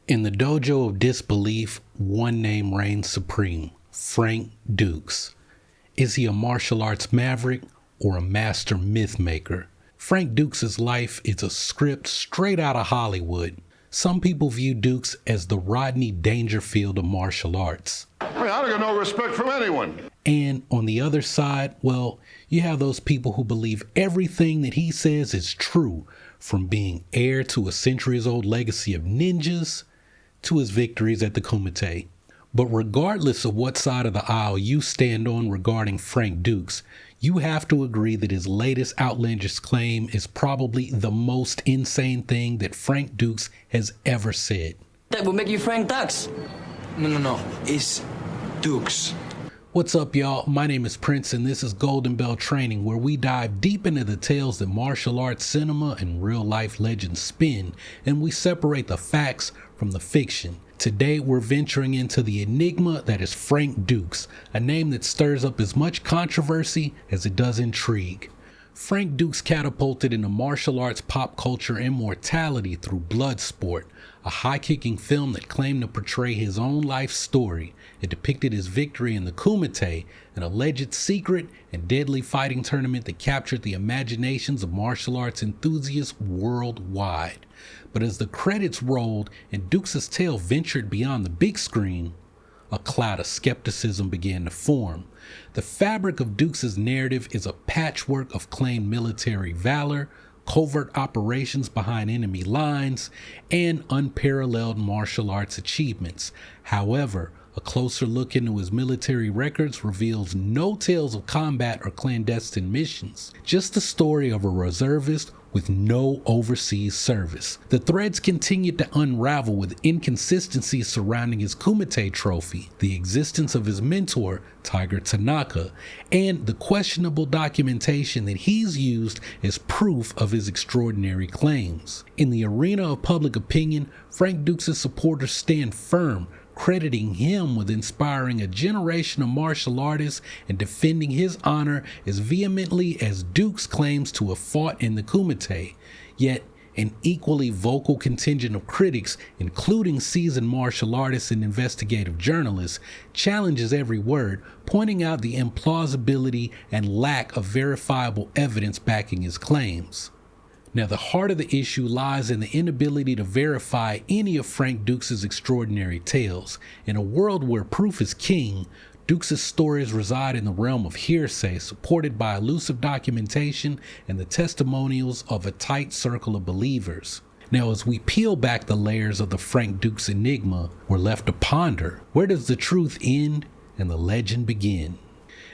In the dojo of disbelief, one name reigns supreme: Frank Dux. Is he a martial arts maverick or a master myth maker? Frank Dux' life is a script straight out of Hollywood. Some people view Dux as the Rodney Dangerfield of martial arts. I got no respect from anyone. And on the other side, well, you have those people who believe everything that he says is true, from being heir to a centuries-old legacy of ninjas to his victories at the Kumite. But regardless of what side of the aisle you stand on regarding Frank Dux, you have to agree that his latest outlandish claim is probably the most insane thing that Frank Dux has ever said. That will make you Frank Dux. No. It's Dux. What's up, y'all? My name is Prince, and this is Goldenbell Training, where we dive deep into the tales that martial arts cinema and real-life legends spin, and we separate the facts from the fiction. Today, we're venturing into the enigma that is Frank Dux, a name that stirs up as much controversy as it does intrigue. Frank Dux catapulted into martial arts pop culture immortality through Bloodsport, a high-kicking film that claimed to portray his own life story. It depicted his victory in the Kumite, an alleged secret and deadly fighting tournament that captured the imaginations of martial arts enthusiasts worldwide. But as the credits rolled and Dux' tale ventured beyond the big screen, a cloud of skepticism began to form. The fabric of Dux' narrative is a patchwork of claimed military valor, covert operations behind enemy lines, and unparalleled martial arts achievements. However, a closer look into his military records reveals no tales of combat or clandestine missions, just the story of a reservist with no overseas service. The threads continued to unravel with inconsistencies surrounding his Kumite trophy, the existence of his mentor, Tiger Tanaka, and the questionable documentation that he's used as proof of his extraordinary claims. In the arena of public opinion, Frank Dux' supporters stand firm, crediting him with inspiring a generation of martial artists and defending his honor as vehemently as Dux claims to have fought in the Kumite. Yet, an equally vocal contingent of critics, including seasoned martial artists and investigative journalists, challenges every word, pointing out the implausibility and lack of verifiable evidence backing his claims. Now, the heart of the issue lies in the inability to verify any of Frank Dux' extraordinary tales. In a world where proof is king, Dux' stories reside in the realm of hearsay, supported by elusive documentation and the testimonials of a tight circle of believers. Now, as we peel back the layers of the Frank Dux enigma, we're left to ponder: where does the truth end and the legend begin?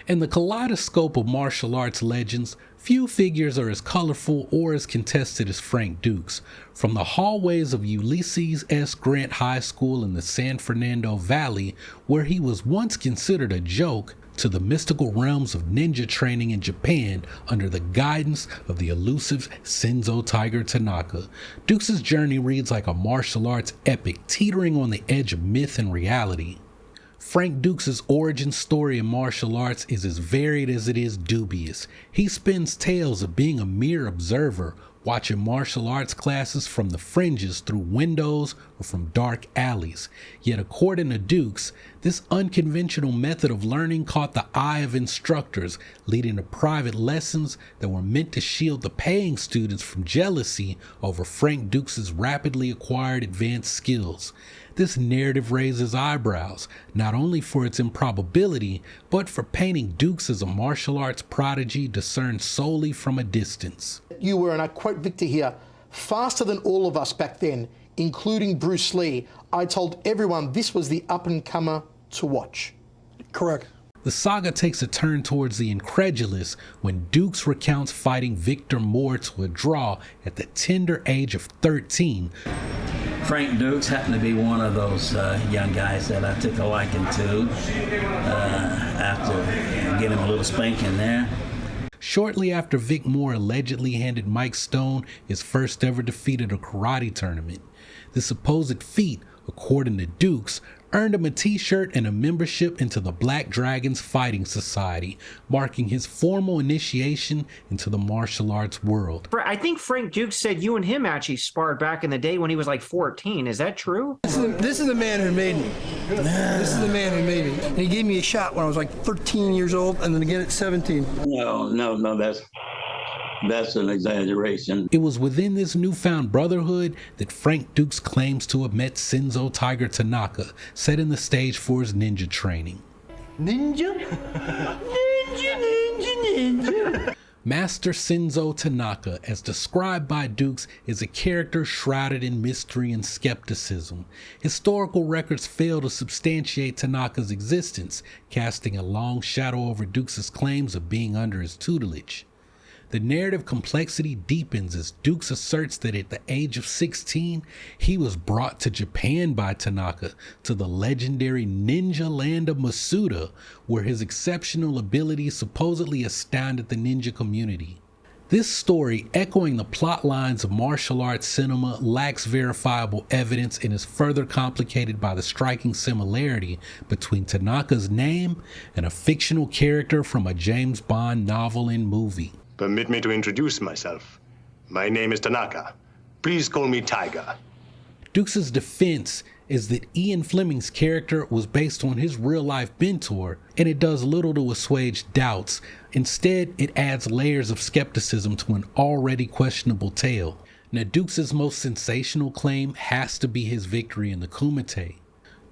In the kaleidoscope of martial arts legends, few figures are as colorful or as contested as Frank Dux. From the hallways of Ulysses S. Grant High School in the San Fernando Valley, where he was once considered a joke, to the mystical realms of ninja training in Japan under the guidance of the elusive Senzo Tiger Tanaka, Dux' journey reads like a martial arts epic teetering on the edge of myth and reality. Frank Dux' origin story in martial arts is as varied as it is dubious. He spins tales of being a mere observer, watching martial arts classes from the fringes through windows or from dark alleys. Yet according to Dux, this unconventional method of learning caught the eye of instructors, leading to private lessons that were meant to shield the paying students from jealousy over Frank Dux' rapidly acquired advanced skills. This narrative raises eyebrows, not only for its improbability, but for painting Dux as a martial arts prodigy discerned solely from a distance. You were, and I quote Victor here, faster than all of us back then, including Bruce Lee. I told everyone this was the up-and-comer to watch. Correct. The saga takes a turn towards the incredulous when Dux recounts fighting Victor Moore to a draw at the tender age of 13. Frank Dux happened to be one of those young guys that I took a liking to after getting a little spanking there. Shortly after Vic Moore allegedly handed Mike Stone his first ever defeat at a karate tournament, the supposed feat according to Dux, earned him a t-shirt and a membership into the Black Dragons Fighting Society, marking his formal initiation into the martial arts world. I think Frank Dux said you and him actually sparred back in the day when he was like 14. Is that true? This is the man who made me. This is the man who made me. And he gave me a shot when I was like 13 years old, and then again at 17. No, that's an exaggeration. It was within this newfound brotherhood that Frank Dux claims to have met Senzo Tiger Tanaka, setting the stage for his ninja training. Ninja? Ninja. Master Senzo Tanaka, as described by Dux, is a character shrouded in mystery and skepticism. Historical records fail to substantiate Tanaka's existence, casting a long shadow over Dux's claims of being under his tutelage. The narrative complexity deepens as Dux asserts that at the age of 16, he was brought to Japan by Tanaka to the legendary ninja land of Masuda, where his exceptional abilities supposedly astounded the ninja community. This story, echoing the plot lines of martial arts cinema, lacks verifiable evidence and is further complicated by the striking similarity between Tanaka's name and a fictional character from a James Bond novel and movie. Permit me to introduce myself. My name is Tanaka. Please call me Tiger. Dux's defense is that Ian Fleming's character was based on his real-life mentor, and it does little to assuage doubts. Instead, it adds layers of skepticism to an already questionable tale. Now, Dux's most sensational claim has to be his victory in the Kumite.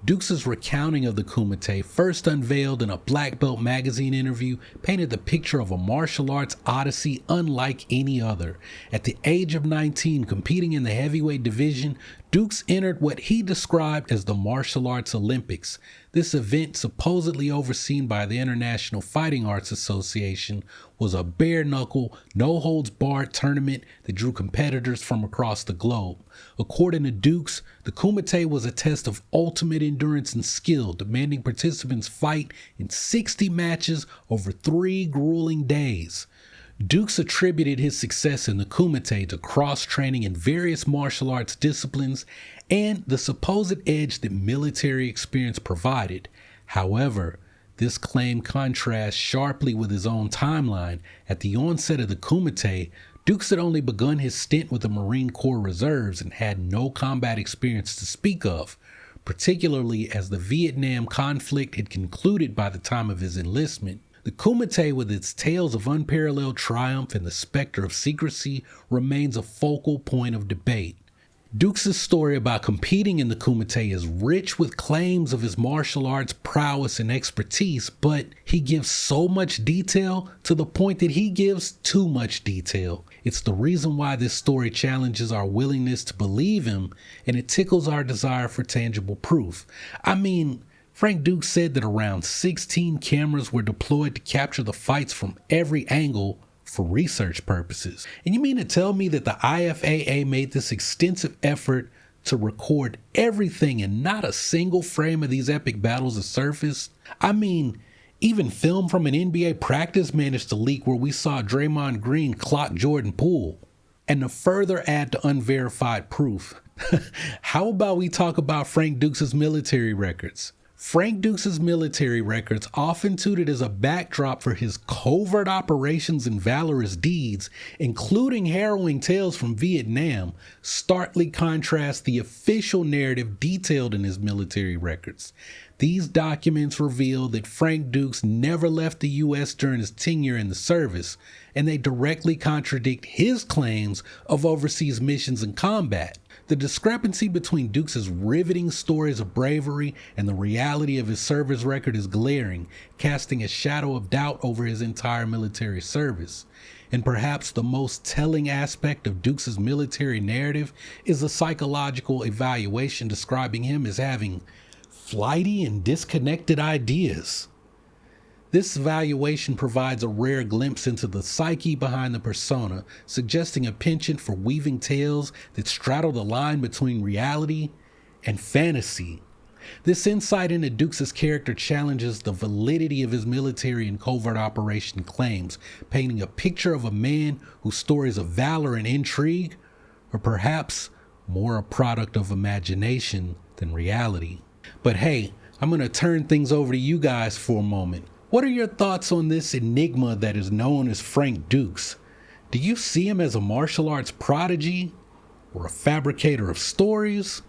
Dux's recounting of the Kumite, first unveiled in a Black Belt magazine interview, painted the picture of a martial arts odyssey unlike any other. At the age of 19, competing in the heavyweight division, Dux entered what he described as the Martial Arts Olympics. This event, supposedly overseen by the International Fighting Arts Association, was a bare-knuckle, no-holds-barred tournament that drew competitors from across the globe. According to Dux, the Kumite was a test of ultimate endurance and skill, demanding participants fight in 60 matches over 3 grueling days. Dux attributed his success in the Kumite to cross-training in various martial arts disciplines and the supposed edge that military experience provided. However, this claim contrasts sharply with his own timeline. At the onset of the Kumite, Dux had only begun his stint with the Marine Corps Reserves and had no combat experience to speak of, particularly as the Vietnam conflict had concluded by the time of his enlistment. The Kumite, with its tales of unparalleled triumph and the specter of secrecy, remains a focal point of debate. Dux's story about competing in the Kumite is rich with claims of his martial arts prowess and expertise, but he gives so much detail to the point that he gives too much detail. It's the reason why this story challenges our willingness to believe him, and it tickles our desire for tangible proof. I mean, Frank Dux said that around 16 cameras were deployed to capture the fights from every angle for research purposes. And you mean to tell me that the IFAA made this extensive effort to record everything and not a single frame of these epic battles is surfaced? I mean, even film from an NBA practice managed to leak where we saw Draymond Green clock Jordan Poole. And to further add to unverified proof, how about we talk about Frank Dux's military records? Frank Dux's military records, often touted as a backdrop for his covert operations and valorous deeds, including harrowing tales from Vietnam, starkly contrast the official narrative detailed in his military records. These documents reveal that Frank Dux never left the U.S. during his tenure in the service, and they directly contradict his claims of overseas missions and combat. The discrepancy between Dux's riveting stories of bravery and the reality of his service record is glaring, casting a shadow of doubt over his entire military service. And perhaps the most telling aspect of Dux's military narrative is the psychological evaluation describing him as having flighty and disconnected ideas. This evaluation provides a rare glimpse into the psyche behind the persona, suggesting a penchant for weaving tales that straddle the line between reality and fantasy. This insight into Dux's character challenges the validity of his military and covert operation claims, painting a picture of a man whose stories of valor and intrigue are perhaps more a product of imagination than reality. But hey, I'm going to turn things over to you guys for a moment. What are your thoughts on this enigma that is known as Frank Dux? Do you see him as a martial arts prodigy, or a fabricator of stories,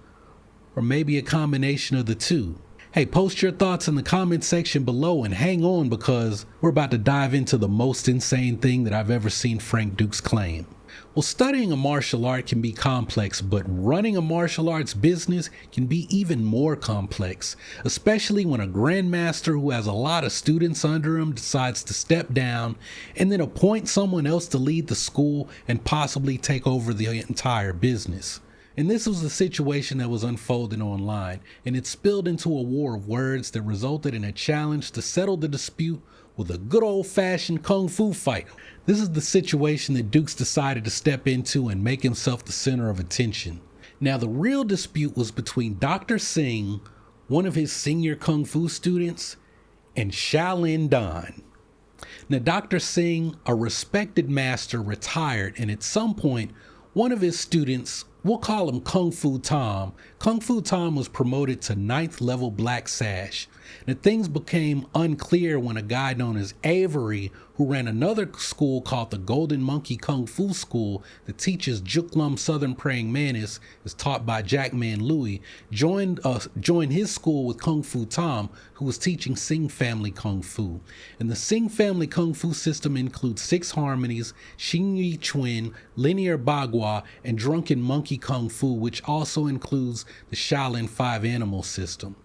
or maybe a combination of the two? Hey, post your thoughts in the comment section below and hang on, because we're about to dive into the most insane thing that I've ever seen Frank Dux claim. Well, studying a martial art can be complex, but running a martial arts business can be even more complex, especially when a grandmaster who has a lot of students under him decides to step down and then appoint someone else to lead the school and possibly take over the entire business. And this was the situation that was unfolding online, and it spilled into a war of words that resulted in a challenge to settle the dispute with a good old-fashioned kung fu fight. This is the situation that Dux decided to step into and make himself the center of attention. Now, the real dispute was between Dr. Singh, one of his senior kung fu students, and Shaolin Dan. Now, Dr. Singh, a respected master, retired, and at some point, one of his students, we'll call him Kung Fu Tom. Kung Fu Tom was promoted to 9th level Black Sash. Now, things became unclear when a guy known as Avery, who ran another school called the Golden Monkey Kung Fu School that teaches Juklum Southern Praying Mantis, is taught by Jackman Louie, joined his school with Kung Fu Tom, who was teaching Sing Family Kung Fu. And the Sing Family Kung Fu system includes 6 harmonies, Xing Yi Chuan, Linear Bagua, and Drunken Monkey Kung Fu, which also includes the Shaolin 5 Animal system.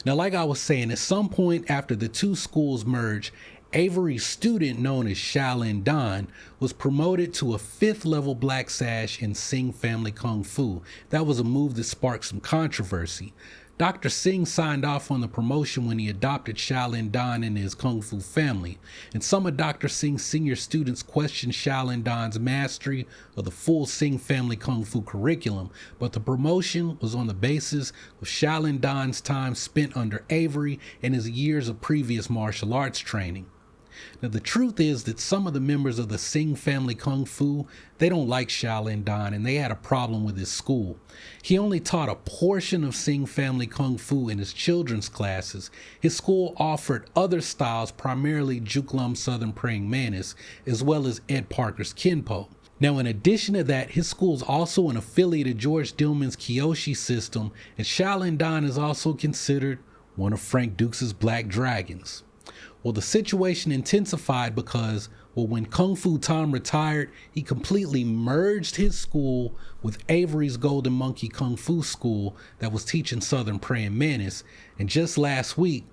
Now, like I was saying, at some point after the two schools merged, Avery's student, known as Shaolin Dan, was promoted to a 5th level Black Sash in Sing Family Kung Fu. That was a move that sparked some controversy. Dr. Singh signed off on the promotion when he adopted Shaolin Dan into his Kung Fu family, and some of Dr. Singh's senior students questioned Shaolin Dan's mastery of the full Sing Family Kung Fu curriculum, but the promotion was on the basis of Shaolin Dan's time spent under Avery and his years of previous martial arts training. Now, the truth is that some of the members of the Sing Family Kung Fu, they don't like Shaolin Dan, and they had a problem with his school. He only taught a portion of Sing Family Kung Fu in his children's classes. His school offered other styles, primarily Juklum Southern Praying Mantis, as well as Ed Parker's Kenpo. Now, in addition to that, his school is also an affiliate of George Dillman's Kyoshi system, and Shaolin Dan is also considered one of Frank Dux's Black Dragons. Well, the situation intensified because, when Kung Fu Tom retired, he completely merged his school with Avery's Golden Monkey Kung Fu School that was teaching Southern Praying Mantis. And just last week,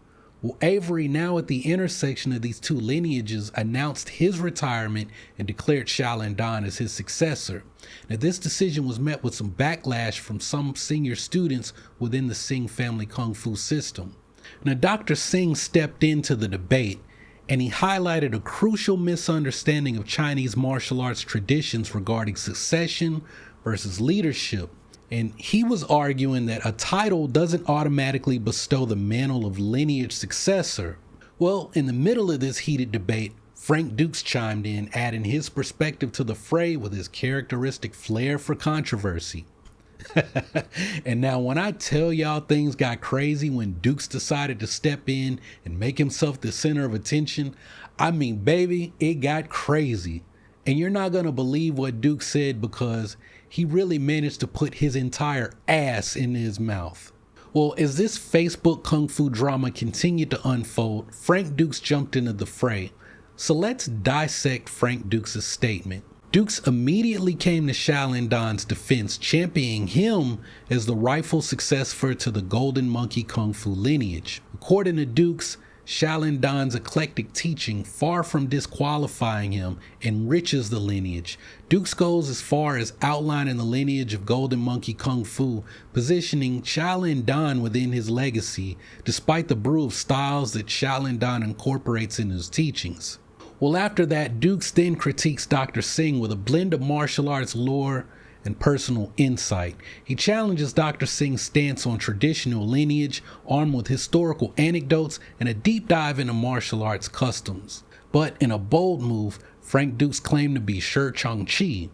Avery, now at the intersection of these two lineages, announced his retirement and declared Shaolin Dan as his successor. Now, this decision was met with some backlash from some senior students within the Sing Family Kung Fu system. Now, Dr. Singh stepped into the debate, and he highlighted a crucial misunderstanding of Chinese martial arts traditions regarding succession versus leadership. And he was arguing that a title doesn't automatically bestow the mantle of lineage successor. Well, in the middle of this heated debate, Frank Dux chimed in, adding his perspective to the fray with his characteristic flair for controversy. And now, when I tell y'all things got crazy when Dux decided to step in and make himself the center of attention, I mean, baby, it got crazy. And you're not gonna believe what Dux said, because he really managed to put his entire ass in his mouth. Well, as this Facebook Kung Fu drama continued to unfold, Frank Dux jumped into the fray. So let's dissect Frank Dux's statement. Dux immediately came to Shaolin Dan's defense, championing him as the rightful successor to the Golden Monkey Kung Fu lineage. According to Dux, Shaolin Dan's eclectic teaching, far from disqualifying him, enriches the lineage. Dux goes as far as outlining the lineage of Golden Monkey Kung Fu, positioning Shaolin Dan within his legacy, despite the brew of styles that Shaolin Dan incorporates in his teachings. Well, after that, Dux then critiques Dr. Singh with a blend of martial arts lore and personal insight. He challenges Dr. Singh's stance on traditional lineage, armed with historical anecdotes and a deep dive into martial arts customs. But in a bold move, Frank Dux claimed to be Shi Changqi,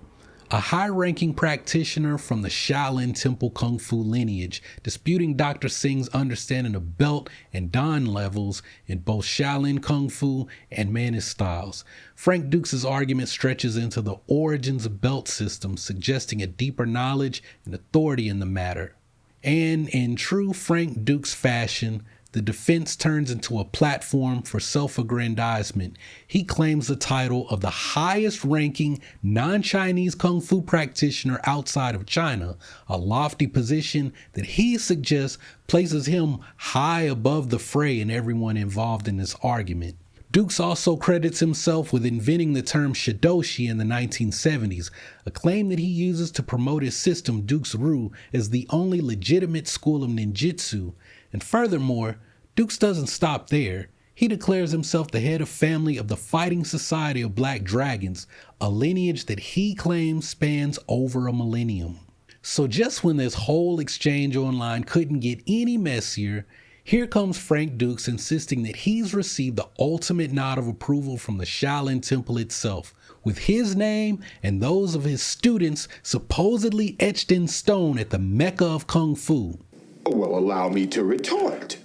a high-ranking practitioner from the Shaolin Temple Kung Fu lineage, disputing Dr. Singh's understanding of belt and dan levels in both Shaolin Kung Fu and Manist styles. Frank Dux' argument stretches into the origins of belt systems, suggesting a deeper knowledge and authority in the matter. And in true Frank Dux fashion, the defense turns into a platform for self-aggrandizement. He claims the title of the highest-ranking non-Chinese Kung Fu practitioner outside of China, a lofty position that he suggests places him high above the fray and everyone involved in this argument. Dux also credits himself with inventing the term Shidoshi in the 1970s, a claim that he uses to promote his system Dux-Ryu as the only legitimate school of ninjutsu. And furthermore, Dux doesn't stop there. He declares himself the head of family of the Fighting Society of Black Dragons, a lineage that he claims spans over a millennium. So just when this whole exchange online couldn't get any messier, here comes Frank Dux insisting that he's received the ultimate nod of approval from the Shaolin Temple itself, with his name and those of his students supposedly etched in stone at the Mecca of Kung Fu. Well, allow me to retort.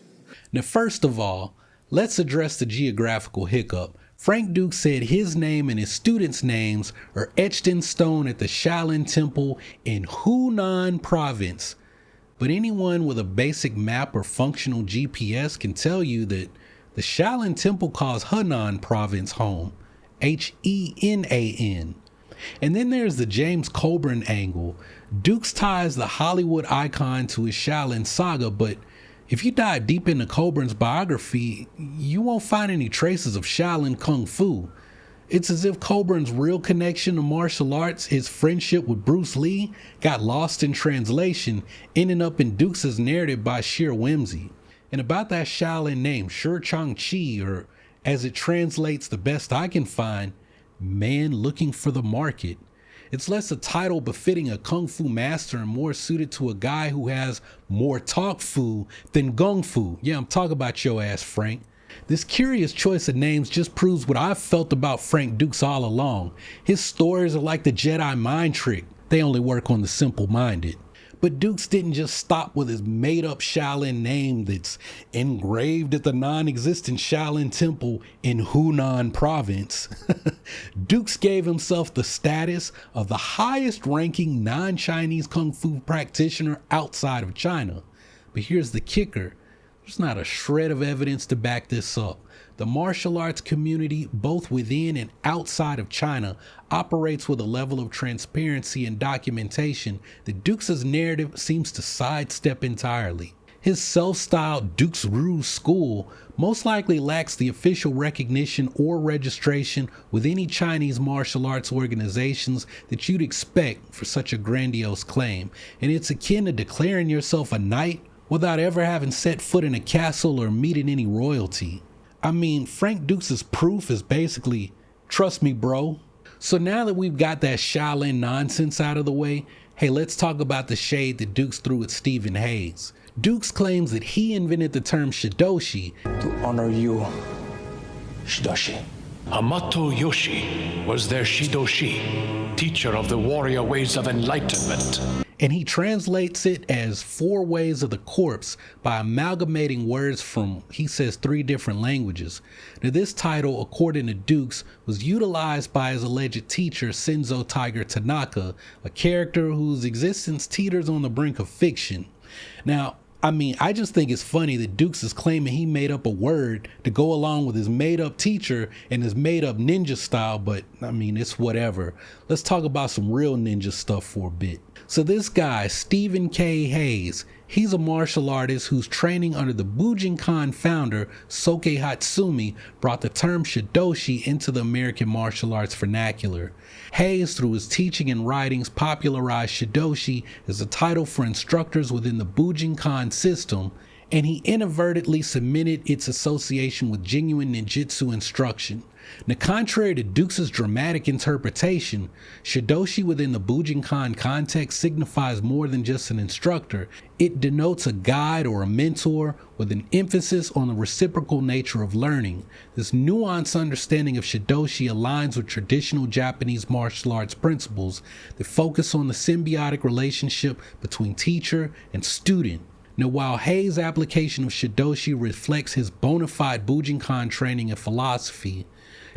Now, first of all, let's address the geographical hiccup. Frank Dux said his name and his students' names are etched in stone at the Shaolin Temple in Hunan Province. But anyone with a basic map or functional GPS can tell you that the Shaolin Temple calls Hunan Province home, Henan. And then there's the James Coburn angle. Dux ties the Hollywood icon to his Shaolin saga, but if you dive deep into Coburn's biography, you won't find any traces of Shaolin Kung Fu. It's as if Coburn's real connection to martial arts, his friendship with Bruce Lee, got lost in translation, ending up in Dux' narrative by sheer whimsy. And about that Shaolin name, Shi Chang Chi, or as it translates the best I can find, man looking for the market. It's less a title befitting a Kung Fu master and more suited to a guy who has more talk fu than gung fu. Yeah, I'm talking about your ass, Frank. This curious choice of names just proves what I've felt about Frank Dux all along. His stories are like the Jedi mind trick. They only work on the simple-minded. But Dux didn't just stop with his made-up Shaolin name that's engraved at the non-existent Shaolin Temple in Hunan Province. Dux gave himself the status of the highest-ranking non-Chinese Kung Fu practitioner outside of China. But here's the kicker. There's not a shred of evidence to back this up. The martial arts community, both within and outside of China, operates with a level of transparency and documentation that Dux' narrative seems to sidestep entirely. His self-styled Dux-Ryu school most likely lacks the official recognition or registration with any Chinese martial arts organizations that you'd expect for such a grandiose claim, and it's akin to declaring yourself a knight without ever having set foot in a castle or meeting any royalty. I mean, Frank Dux' proof is basically, trust me, bro. So now that we've got that Shaolin nonsense out of the way, hey, let's talk about the shade that Dux threw at Stephen Hayes. Dux claims that he invented the term Shidoshi to honor you, Shidoshi. Hamato Yoshi was their Shidoshi, teacher of the warrior ways of enlightenment. And he translates it as 4 ways of the corpse by amalgamating words from, he says, 3 different languages. Now, this title, according to Dux, was utilized by his alleged teacher, Senzo Tiger Tanaka, a character whose existence teeters on the brink of fiction. Now, I mean, I just think it's funny that Dux is claiming he made up a word to go along with his made-up teacher and his made-up ninja style, but I mean, it's whatever. Let's talk about some real ninja stuff for a bit. So this guy, Stephen K. Hayes, he's a martial artist whose training under the Bujinkan founder, Soke Hatsumi, brought the term Shidoshi into the American martial arts vernacular. Hayes, through his teaching and writings, popularized Shidoshi as a title for instructors within the Bujinkan system, and he inadvertently cemented its association with genuine ninjutsu instruction. Now, contrary to Dux' dramatic interpretation, Shidoshi within the Bujinkan context signifies more than just an instructor. It denotes a guide or a mentor with an emphasis on the reciprocal nature of learning. This nuanced understanding of Shidoshi aligns with traditional Japanese martial arts principles that focus on the symbiotic relationship between teacher and student. Now, while Hei's application of Shidoshi reflects his bona fide Bujinkan training and philosophy,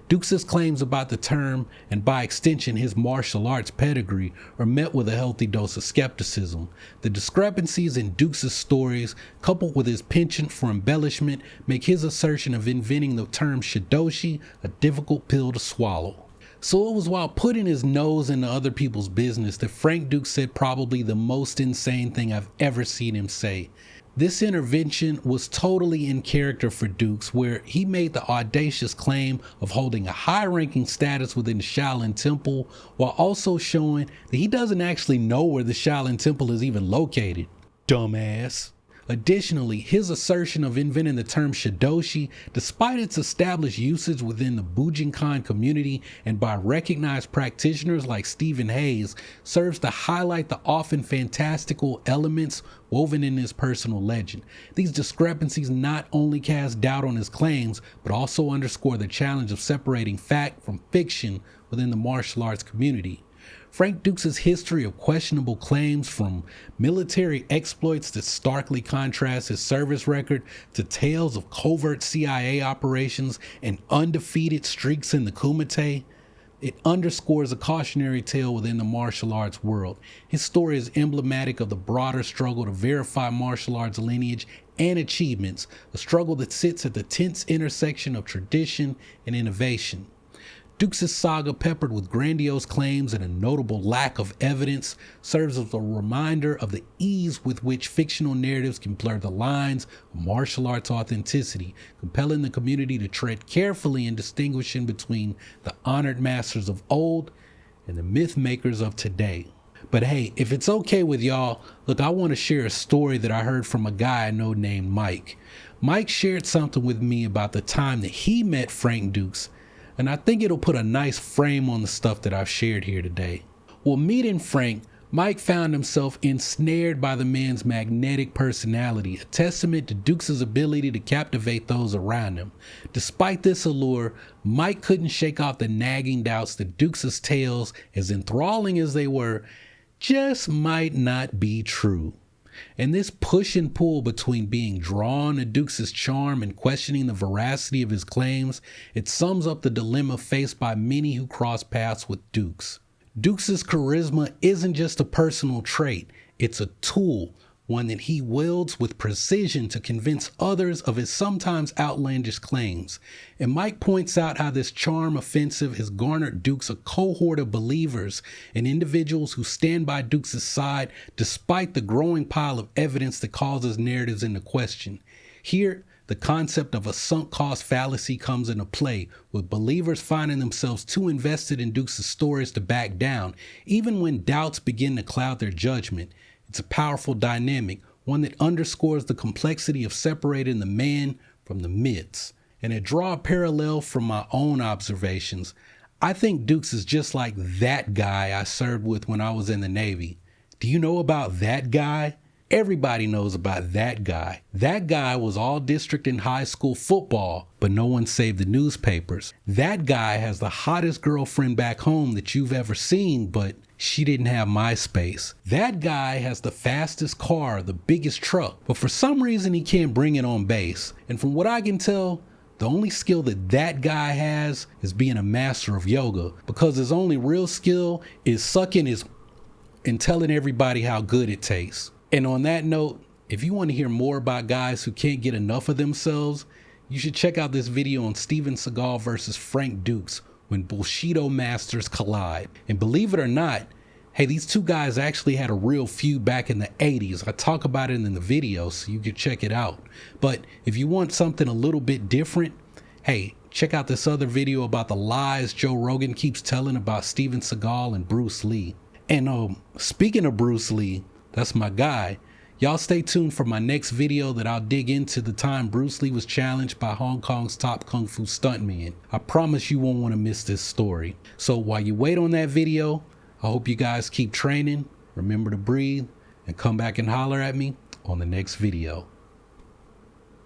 Dux' claims about the term, and by extension his martial arts pedigree, are met with a healthy dose of skepticism. The discrepancies in Dux' stories, coupled with his penchant for embellishment, make his assertion of inventing the term Shidoshi a difficult pill to swallow. So it was while putting his nose into other people's business that Frank Dux said probably the most insane thing I've ever seen him say. This intervention was totally in character for Dux, where he made the audacious claim of holding a high-ranking status within the Shaolin Temple, while also showing that he doesn't actually know where the Shaolin Temple is even located. Dumbass. Additionally, his assertion of inventing the term Shidoshi, despite its established usage within the Bujinkan community and by recognized practitioners like Stephen Hayes, serves to highlight the often fantastical elements woven in his personal legend. These discrepancies not only cast doubt on his claims, but also underscore the challenge of separating fact from fiction within the martial arts community. Frank Dux' history of questionable claims, from military exploits that starkly contrast his service record to tales of covert CIA operations and undefeated streaks in the Kumite, it underscores a cautionary tale within the martial arts world. His story is emblematic of the broader struggle to verify martial arts lineage and achievements, a struggle that sits at the tense intersection of tradition and innovation. Dux' saga, peppered with grandiose claims and a notable lack of evidence, serves as a reminder of the ease with which fictional narratives can blur the lines of martial arts authenticity, compelling the community to tread carefully in distinguishing between the honored masters of old and the myth makers of today. But hey, if it's okay with y'all, look, I want to share a story that I heard from a guy I know named Mike. Mike shared something with me about the time that he met Frank Dux, and I think it'll put a nice frame on the stuff that I've shared here today. Well, meeting Frank, Mike found himself ensnared by the man's magnetic personality, a testament to Dux' ability to captivate those around him. Despite this allure, Mike couldn't shake off the nagging doubts that Dux' tales, as enthralling as they were, just might not be true. And this push and pull between being drawn to Dux' charm and questioning the veracity of his claims, it sums up the dilemma faced by many who cross paths with Dux. Dux' charisma isn't just a personal trait, it's a tool, one that he wields with precision to convince others of his sometimes outlandish claims. And Mike points out how this charm offensive has garnered Dux a cohort of believers and individuals who stand by Dux' side despite the growing pile of evidence that calls his narratives into question. Here, the concept of a sunk cost fallacy comes into play, with believers finding themselves too invested in Dux' stories to back down, even when doubts begin to cloud their judgment. It's a powerful dynamic, one that underscores the complexity of separating the man from the myths. And to draw a parallel from my own observations, I think Dux is just like that guy I served with when I was in the Navy. Do you know about that guy? Everybody knows about that guy. That guy was all district in high school football, but no one saved the newspapers. That guy has the hottest girlfriend back home that you've ever seen, but she didn't have MySpace. That guy has the fastest car, the biggest truck, but for some reason he can't bring it on base. And from what I can tell, the only skill that that guy has is being a master of yoga, because his only real skill is sucking his and telling everybody how good it tastes. And on that note, if you want to hear more about guys who can't get enough of themselves, you should check out this video on Steven Seagal versus Frank Dux, when Bushido masters collide. And believe it or not, hey, these two guys actually had a real feud back in the 80s. I talk about it in the video, so you can check it out. But if you want something a little bit different, hey, check out this other video about the lies Joe Rogan keeps telling about Steven Seagal and Bruce Lee. And speaking of Bruce Lee, that's my guy. Y'all stay tuned for my next video that I'll dig into the time Bruce Lee was challenged by Hong Kong's top Kung Fu stuntman. I promise you won't want to miss this story. So while you wait on that video, I hope you guys keep training, remember to breathe, and come back and holler at me on the next video.